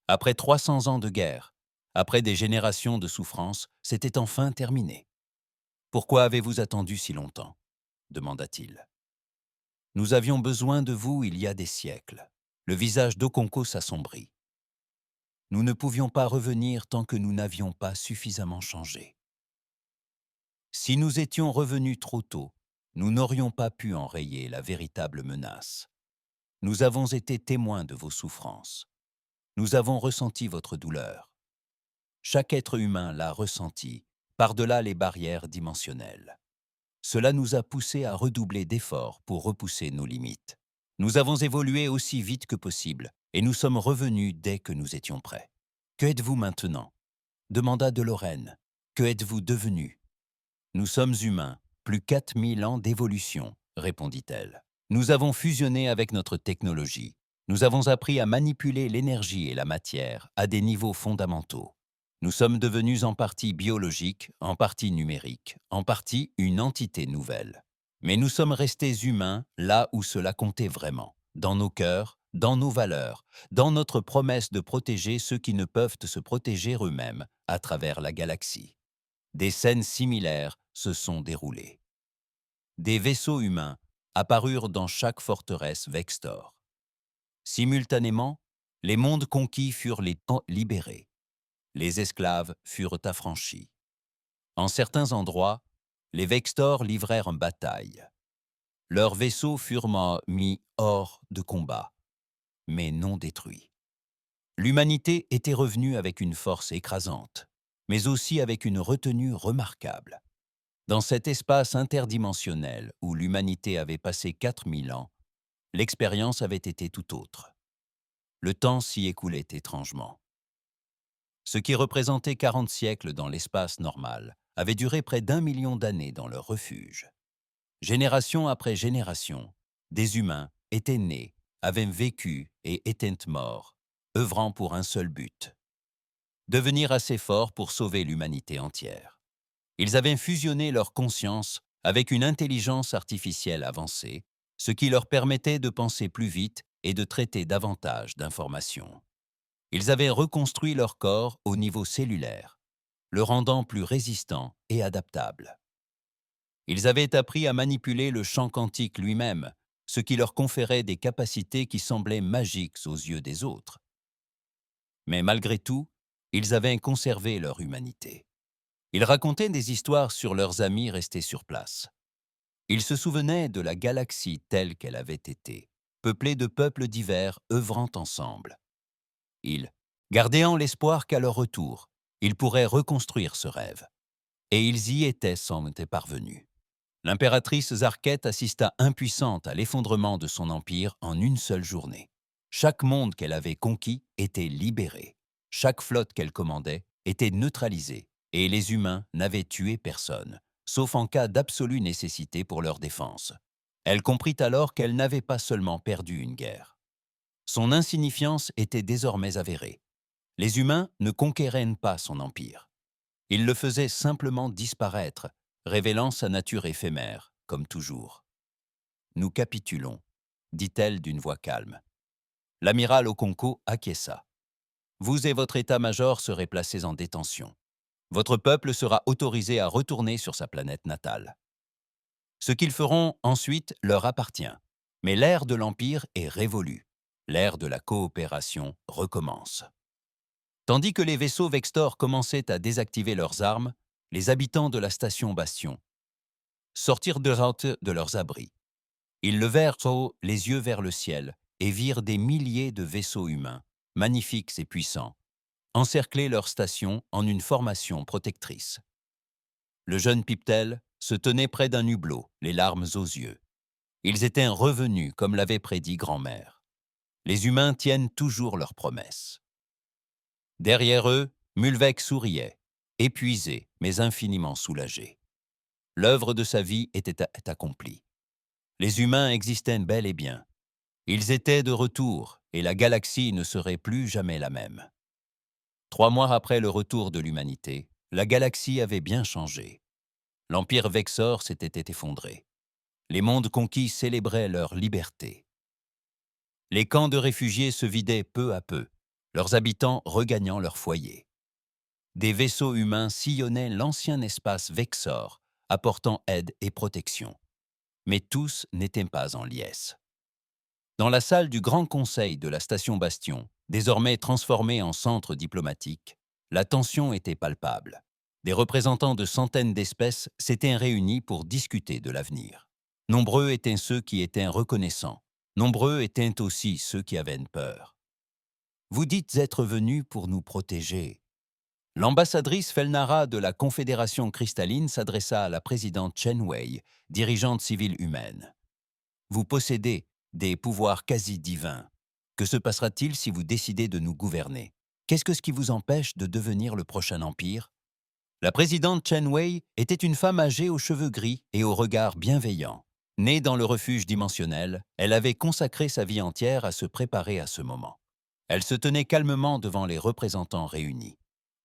Après 300 ans de guerre, après des générations de souffrance, c'était enfin terminé. « Pourquoi avez-vous attendu si longtemps ?» demanda-t-il. « Nous avions besoin de vous il y a des siècles. » Le visage d'Okonko s'assombrit. « Nous ne pouvions pas revenir tant que nous n'avions pas suffisamment changé. Si nous étions revenus trop tôt, nous n'aurions pas pu enrayer la véritable menace. Nous avons été témoins de vos souffrances. Nous avons ressenti votre douleur. Chaque être humain l'a ressenti, par-delà les barrières dimensionnelles. Cela nous a poussés à redoubler d'efforts pour repousser nos limites. Nous avons évolué aussi vite que possible et nous sommes revenus dès que nous étions prêts. « Que êtes-vous maintenant ?» demanda DeLorean. « Que êtes-vous devenu ?»« Nous sommes humains, plus 4000 ans d'évolution, » répondit-elle. « Nous avons fusionné avec notre technologie. Nous avons appris à manipuler l'énergie et la matière à des niveaux fondamentaux. Nous sommes devenus en partie biologiques, en partie numériques, en partie une entité nouvelle. Mais nous sommes restés humains là où cela comptait vraiment, dans nos cœurs, dans nos valeurs, dans notre promesse de protéger ceux qui ne peuvent se protéger eux-mêmes à travers la galaxie. Des scènes similaires se sont déroulées. Des vaisseaux humains apparurent dans chaque forteresse Vextor. Simultanément, les mondes conquis furent libérés. Les esclaves furent affranchis. En certains endroits, les Vextor livrèrent une bataille. Leurs vaisseaux furent mis hors de combat, mais non détruits. L'humanité était revenue avec une force écrasante, mais aussi avec une retenue remarquable. Dans cet espace interdimensionnel où l'humanité avait passé 4000 ans, l'expérience avait été tout autre. Le temps s'y écoulait étrangement. Ce qui représentait 40 siècles dans l'espace normal avait duré près d'1 million d'années dans leur refuge. Génération après génération, des humains étaient nés, avaient vécu et étaient morts, œuvrant pour un seul but: devenir assez forts pour sauver l'humanité entière. Ils avaient fusionné leur conscience avec une intelligence artificielle avancée, ce qui leur permettait de penser plus vite et de traiter davantage d'informations. Ils avaient reconstruit leur corps au niveau cellulaire, le rendant plus résistant et adaptable. Ils avaient appris à manipuler le champ quantique lui-même, ce qui leur conférait des capacités qui semblaient magiques aux yeux des autres. Mais malgré tout, ils avaient conservé leur humanité. Ils racontaient des histoires sur leurs amis restés sur place. Ils se souvenaient de la galaxie telle qu'elle avait été, peuplée de peuples divers œuvrant ensemble. Ils, gardant l'espoir qu'à leur retour, ils pourraient reconstruire ce rêve. Et ils y étaient sans être parvenus. L'impératrice Zarket assista impuissante à l'effondrement de son empire en une seule journée. Chaque monde qu'elle avait conquis était libéré. Chaque flotte qu'elle commandait était neutralisée, et les humains n'avaient tué personne, sauf en cas d'absolue nécessité pour leur défense. Elle comprit alors qu'elle n'avait pas seulement perdu une guerre. Son insignifiance était désormais avérée. Les humains ne conquéraient pas son empire. Ils le faisaient simplement disparaître, révélant sa nature éphémère, comme toujours. « Nous capitulons », dit-elle d'une voix calme. L'amiral Okonko acquiesça. « Vous et votre état-major serez placés en détention. Votre peuple sera autorisé à retourner sur sa planète natale. Ce qu'ils feront ensuite leur appartient. Mais l'ère de l'Empire est révolue. L'ère de la coopération recommence. » Tandis que les vaisseaux Vextor commençaient à désactiver leurs armes, les habitants de la station Bastion sortirent de leurs abris. Ils levèrent haut les yeux vers le ciel et virent des milliers de vaisseaux humains, magnifiques et puissants, encercler leur station en une formation protectrice. Le jeune Piptel se tenait près d'un hublot, les larmes aux yeux. Ils étaient revenus comme l'avait prédit grand-mère. Les humains tiennent toujours leurs promesses. Derrière eux, Mulvec souriait, épuisé mais infiniment soulagé. L'œuvre de sa vie était accomplie. Les humains existaient bel et bien. Ils étaient de retour et la galaxie ne serait plus jamais la même. 3 mois après le retour de l'humanité, la galaxie avait bien changé. L'empire Vexor s'était effondré. Les mondes conquis célébraient leur liberté. Les camps de réfugiés se vidaient peu à peu, leurs habitants regagnant leur foyer. Des vaisseaux humains sillonnaient l'ancien espace Vexor, apportant aide et protection. Mais tous n'étaient pas en liesse. Dans la salle du Grand Conseil de la station Bastion, désormais transformée en centre diplomatique, la tension était palpable. Des représentants de centaines d'espèces s'étaient réunis pour discuter de l'avenir. Nombreux étaient ceux qui étaient reconnaissants. Nombreux étaient aussi ceux qui avaient peur. « Vous dites être venus pour nous protéger. » L'ambassadrice Felnara de la Confédération cristalline s'adressa à la présidente Chen Wei, dirigeante civile humaine. « Vous possédez des pouvoirs quasi divins. Que se passera-t-il si vous décidez de nous gouverner? Qu'est-ce qui vous empêche de devenir le prochain empire ?» La présidente Chen Wei était une femme âgée aux cheveux gris et au regard bienveillant. Née dans le refuge dimensionnel, elle avait consacré sa vie entière à se préparer à ce moment. Elle se tenait calmement devant les représentants réunis.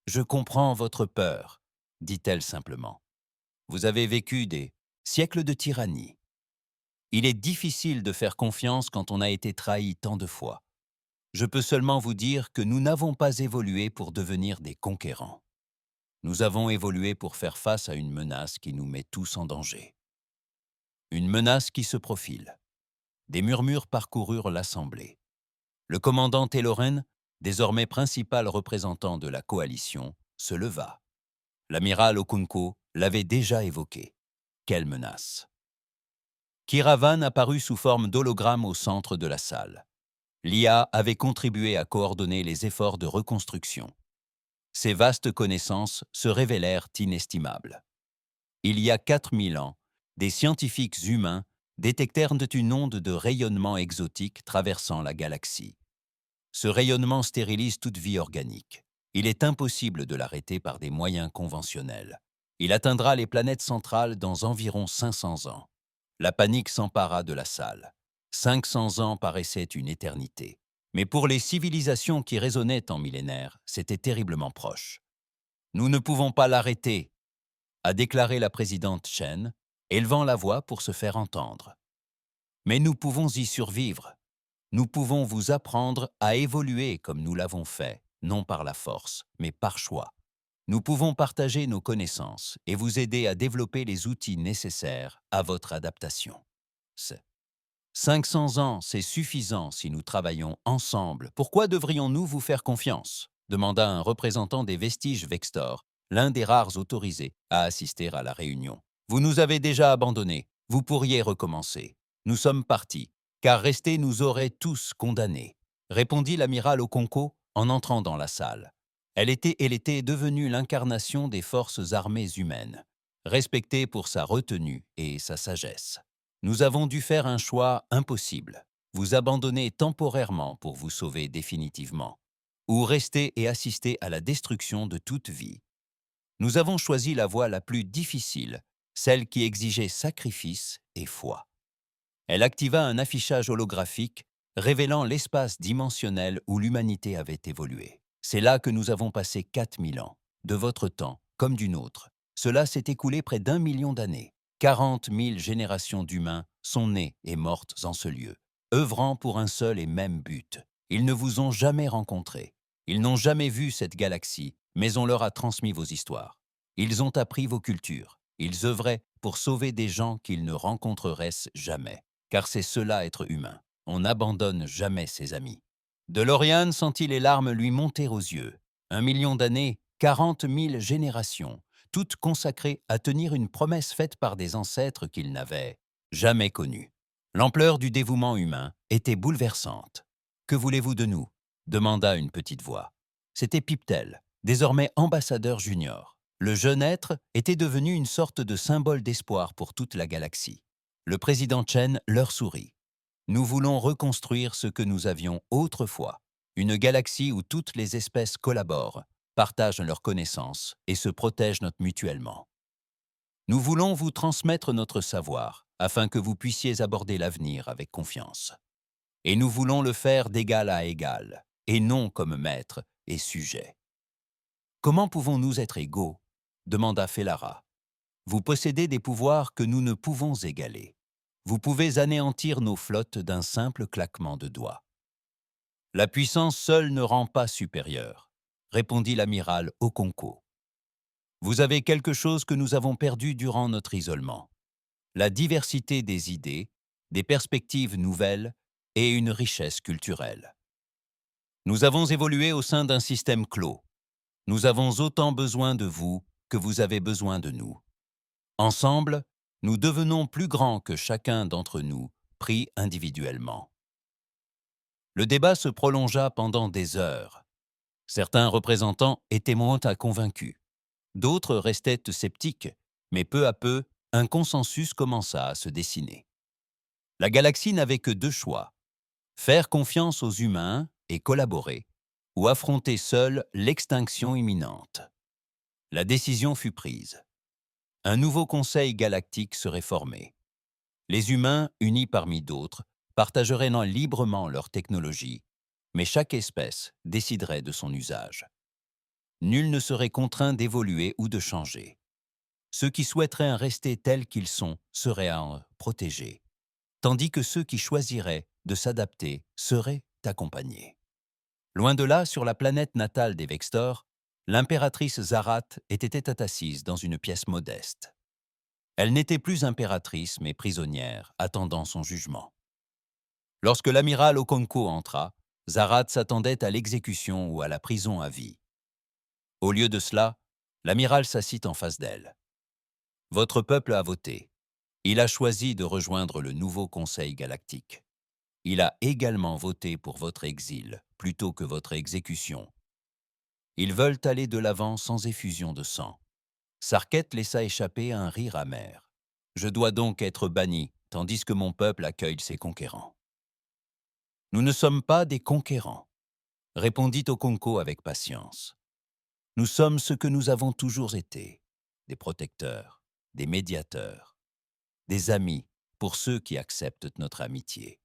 « Je comprends votre peur, » dit-elle simplement. « Vous avez vécu des siècles de tyrannie. Il est difficile de faire confiance quand on a été trahi tant de fois. Je peux seulement vous dire que nous n'avons pas évolué pour devenir des conquérants. Nous avons évolué pour faire face à une menace qui nous met tous en danger. Une menace qui se profile. » Des murmures parcoururent l'assemblée. Le commandant Teloren, désormais principal représentant de la coalition, se leva. L'amiral Okunko l'avait déjà évoqué. Quelle menace! Kiravan apparut sous forme d'hologramme au centre de la salle. L'IA avait contribué à coordonner les efforts de reconstruction. Ses vastes connaissances se révélèrent inestimables. Il y a 4000 ans, des scientifiques humains détectèrent une onde de rayonnement exotique traversant la galaxie. Ce rayonnement stérilise toute vie organique. Il est impossible de l'arrêter par des moyens conventionnels. Il atteindra les planètes centrales dans environ 500 ans. La panique s'empara de la salle. 500 ans paraissaient une éternité. Mais pour les civilisations qui résonnaient en millénaires, c'était terriblement proche. « Nous ne pouvons pas l'arrêter », a déclaré la présidente Chen, élevant la voix pour se faire entendre. « Mais nous pouvons y survivre. Nous pouvons vous apprendre à évoluer comme nous l'avons fait, non par la force, mais par choix. Nous pouvons partager nos connaissances et vous aider à développer les outils nécessaires à votre adaptation. C'est 500 ans, c'est suffisant si nous travaillons ensemble. Pourquoi devrions-nous vous faire confiance demanda un représentant des vestiges Vextor, l'un des rares autorisés à assister à la réunion. Vous nous avez déjà abandonnés. Vous pourriez recommencer. Nous sommes partis, car rester nous aurait tous condamnés, répondit l'amiral Okonko en entrant dans la salle. Elle était devenue l'incarnation des forces armées humaines, respectée pour sa retenue et sa sagesse. Nous avons dû faire un choix impossible, vous abandonner temporairement pour vous sauver définitivement, ou rester et assister à la destruction de toute vie. Nous avons choisi la voie la plus difficile, celle qui exigeait sacrifice et foi. Elle activa un affichage holographique révélant l'espace dimensionnel où l'humanité avait évolué. C'est là que nous avons passé 4000 ans, de votre temps comme du nôtre. Cela s'est écoulé près d'1 million d'années. 40 000 générations d'humains sont nées et mortes en ce lieu, œuvrant pour un seul et même but. Ils ne vous ont jamais rencontré. Ils n'ont jamais vu cette galaxie, mais on leur a transmis vos histoires. Ils ont appris vos cultures. Ils œuvraient pour sauver des gens qu'ils ne rencontreraient jamais. Car c'est cela être humain. On n'abandonne jamais ses amis. DeLorean sentit les larmes lui monter aux yeux. 1 million d'années, 40 000 générations, toutes consacrées à tenir une promesse faite par des ancêtres qu'il n'avait jamais connus. L'ampleur du dévouement humain était bouleversante. « Que voulez-vous de nous » demanda une petite voix. C'était Piptel, désormais ambassadeur junior. Le jeune être était devenu une sorte de symbole d'espoir pour toute la galaxie. Le président Chen leur sourit. « Nous voulons reconstruire ce que nous avions autrefois, une galaxie où toutes les espèces collaborent, partagent leurs connaissances et se protègent mutuellement. Nous voulons vous transmettre notre savoir, afin que vous puissiez aborder l'avenir avec confiance. Et nous voulons le faire d'égal à égal, et non comme maître et sujet. »« Comment pouvons-nous être égaux » demanda Felara. « Vous possédez des pouvoirs que nous ne pouvons égaler. Vous pouvez anéantir nos flottes d'un simple claquement de doigts. »« La puissance seule ne rend pas supérieur, » répondit l'amiral Okonko. « Vous avez quelque chose que nous avons perdu durant notre isolement. La diversité des idées, des perspectives nouvelles et une richesse culturelle. Nous avons évolué au sein d'un système clos. Nous avons autant besoin de vous que vous avez besoin de nous. Ensemble, nous devenons plus grands que chacun d'entre nous, pris individuellement. » Le débat se prolongea pendant des heures. Certains représentants étaient moins convaincus. D'autres restaient sceptiques, mais peu à peu, un consensus commença à se dessiner. La galaxie n'avait que deux choix: faire confiance aux humains et collaborer, ou affronter seul l'extinction imminente. La décision fut prise. Un nouveau conseil galactique serait formé. Les humains, unis parmi d'autres, partageraient librement leur technologie, mais chaque espèce déciderait de son usage. Nul ne serait contraint d'évoluer ou de changer. Ceux qui souhaiteraient en rester tels qu'ils sont seraient protégés, tandis que ceux qui choisiraient de s'adapter seraient accompagnés. Loin de là, sur la planète natale des Vextor, l'impératrice Zarat était assise dans une pièce modeste. Elle n'était plus impératrice, mais prisonnière, attendant son jugement. Lorsque l'amiral Okonko entra, Zarat s'attendait à l'exécution ou à la prison à vie. Au lieu de cela, l'amiral s'assit en face d'elle. « Votre peuple a voté. Il a choisi de rejoindre le nouveau Conseil galactique. Il a également voté pour votre exil plutôt que votre exécution. Ils veulent aller de l'avant sans effusion de sang. » Sarkhet laissa échapper un rire amer. « Je dois donc être banni, tandis que mon peuple accueille ses conquérants. »« Nous ne sommes pas des conquérants, » répondit Okonko avec patience. « Nous sommes ce que nous avons toujours été, des protecteurs, des médiateurs, des amis pour ceux qui acceptent notre amitié. »«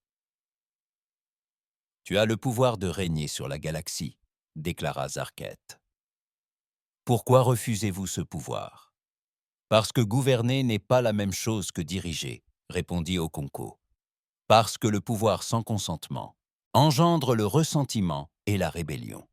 Tu as le pouvoir de régner sur la galaxie, » déclara Sarkhet. « Pourquoi refusez-vous ce pouvoir ?»« Parce que gouverner n'est pas la même chose que diriger, » répondit Okonko. « Parce que le pouvoir sans consentement engendre le ressentiment et la rébellion.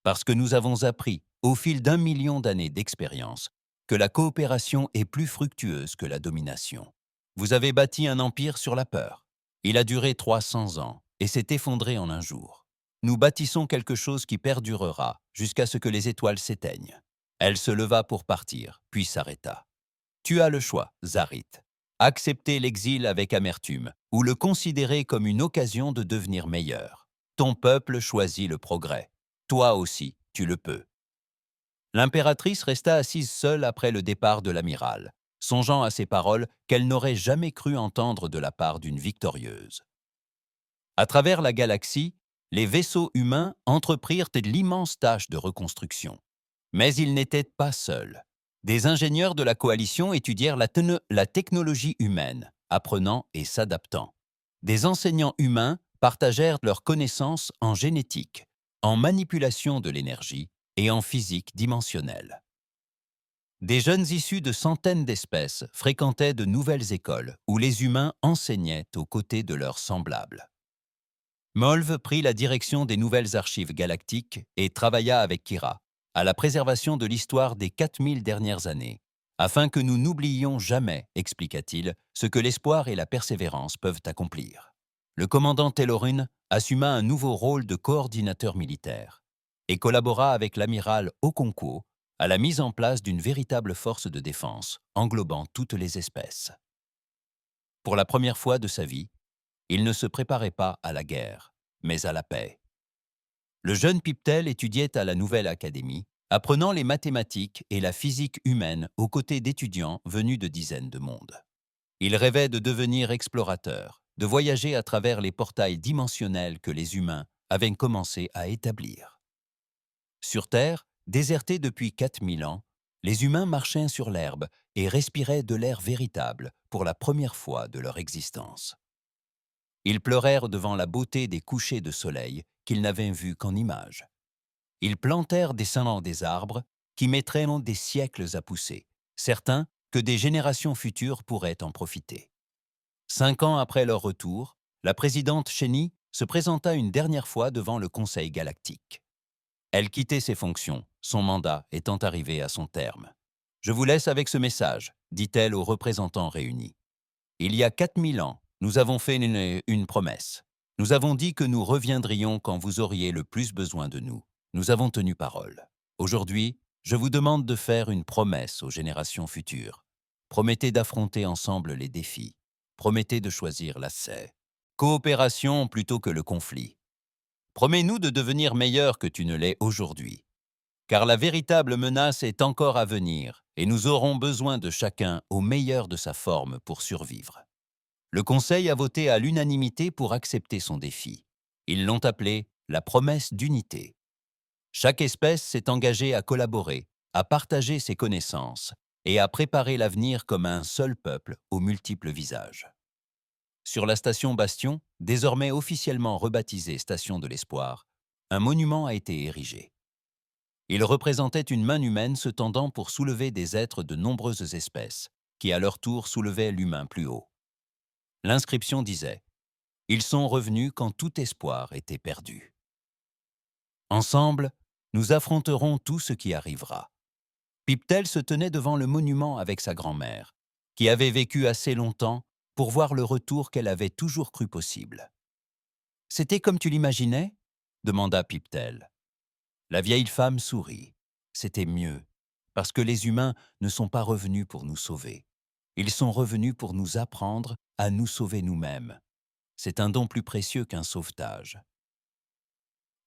Parce que nous avons appris, au fil d'1 million d'années d'expérience, que la coopération est plus fructueuse que la domination. Vous avez bâti un empire sur la peur. Il a duré 300 ans et s'est effondré en un jour. Nous bâtissons quelque chose qui perdurera jusqu'à ce que les étoiles s'éteignent. Elle se leva pour partir, puis s'arrêta. Tu as le choix, Zarit. Accepter l'exil avec amertume ou le considérer comme une occasion de devenir meilleur. Ton peuple choisit le progrès. Toi aussi, tu le peux. L'impératrice resta assise seule après le départ de l'amiral, songeant à ces paroles qu'elle n'aurait jamais cru entendre de la part d'une victorieuse. À travers la galaxie, les vaisseaux humains entreprirent l'immense tâche de reconstruction. Mais ils n'étaient pas seuls. Des ingénieurs de la coalition étudièrent la technologie humaine, apprenant et s'adaptant. Des enseignants humains partagèrent leurs connaissances en génétique, en manipulation de l'énergie et en physique dimensionnelle. Des jeunes issus de centaines d'espèces fréquentaient de nouvelles écoles où les humains enseignaient aux côtés de leurs semblables. Molv prit la direction des nouvelles archives galactiques et travailla avec Kira à la préservation de l'histoire des 4000 dernières années, afin que nous n'oubliions jamais, expliqua-t-il, ce que l'espoir et la persévérance peuvent accomplir. Le commandant Telorun assuma un nouveau rôle de coordinateur militaire et collabora avec l'amiral Okonkwo à la mise en place d'une véritable force de défense englobant toutes les espèces. Pour la première fois de sa vie, il ne se préparait pas à la guerre, mais à la paix. Le jeune Piptel étudiait à la nouvelle académie, apprenant les mathématiques et la physique humaine aux côtés d'étudiants venus de dizaines de mondes. Il rêvait de devenir explorateur, de voyager à travers les portails dimensionnels que les humains avaient commencé à établir. Sur Terre, désertée depuis 4000 ans, les humains marchaient sur l'herbe et respiraient de l'air véritable pour la première fois de leur existence. Ils pleurèrent devant la beauté des couchers de soleil qu'ils n'avaient vus qu'en images. Ils plantèrent des arbres qui mettraient des siècles à pousser, certains que des générations futures pourraient en profiter. 5 ans après leur retour, la présidente Chéni se présenta une dernière fois devant le Conseil galactique. Elle quittait ses fonctions, son mandat étant arrivé à son terme. « Je vous laisse avec ce message », dit-elle aux représentants réunis. « Il y a 4000 ans, nous avons fait une promesse. Nous avons dit que nous reviendrions quand vous auriez le plus besoin de nous. Nous avons tenu parole. Aujourd'hui, je vous demande de faire une promesse aux générations futures. Promettez d'affronter ensemble les défis. Promettez de choisir la coopération plutôt que le conflit. Promets-nous de devenir meilleur que tu ne l'es aujourd'hui. Car la véritable menace est encore à venir et nous aurons besoin de chacun au meilleur de sa forme pour survivre. » Le Conseil a voté à l'unanimité pour accepter son défi. Ils l'ont appelé la promesse d'unité. Chaque espèce s'est engagée à collaborer, à partager ses connaissances et à préparer l'avenir comme un seul peuple aux multiples visages. Sur la station Bastion, désormais officiellement rebaptisée Station de l'Espoir, un monument a été érigé. Il représentait une main humaine se tendant pour soulever des êtres de nombreuses espèces, qui à leur tour soulevaient l'humain plus haut. L'inscription disait « Ils sont revenus quand tout espoir était perdu. » Ensemble, nous affronterons tout ce qui arrivera. Piptel se tenait devant le monument avec sa grand-mère, qui avait vécu assez longtemps pour voir le retour qu'elle avait toujours cru possible. « C'était comme tu l'imaginais » demanda Piptel. La vieille femme sourit. C'était mieux, parce que les humains ne sont pas revenus pour nous sauver. Ils sont revenus pour nous apprendre à nous sauver nous-mêmes. C'est un don plus précieux qu'un sauvetage.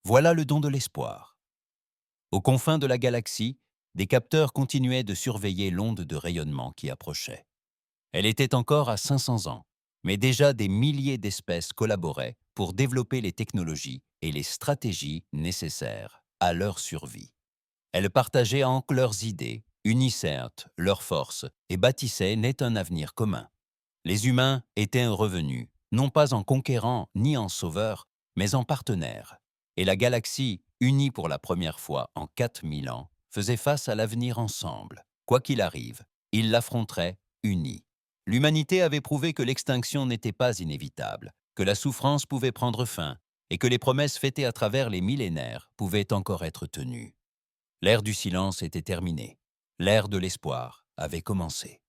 Voilà le don de l'espoir. Aux confins de la galaxie, des capteurs continuaient de surveiller l'onde de rayonnement qui approchait. Elle était encore à 500 ans, mais déjà des milliers d'espèces collaboraient pour développer les technologies et les stratégies nécessaires à leur survie. Elles partageaient leurs idées, unissaient leurs forces et bâtissaient un avenir commun. Les humains étaient revenus, non pas en conquérants ni en sauveurs, mais en partenaires. Et la galaxie, unie pour la première fois en 4000 ans, faisait face à l'avenir ensemble. Quoi qu'il arrive, ils l'affronteraient unis. L'humanité avait prouvé que l'extinction n'était pas inévitable, que la souffrance pouvait prendre fin et que les promesses fêtées à travers les millénaires pouvaient encore être tenues. L'ère du silence était terminée. L'ère de l'espoir avait commencé.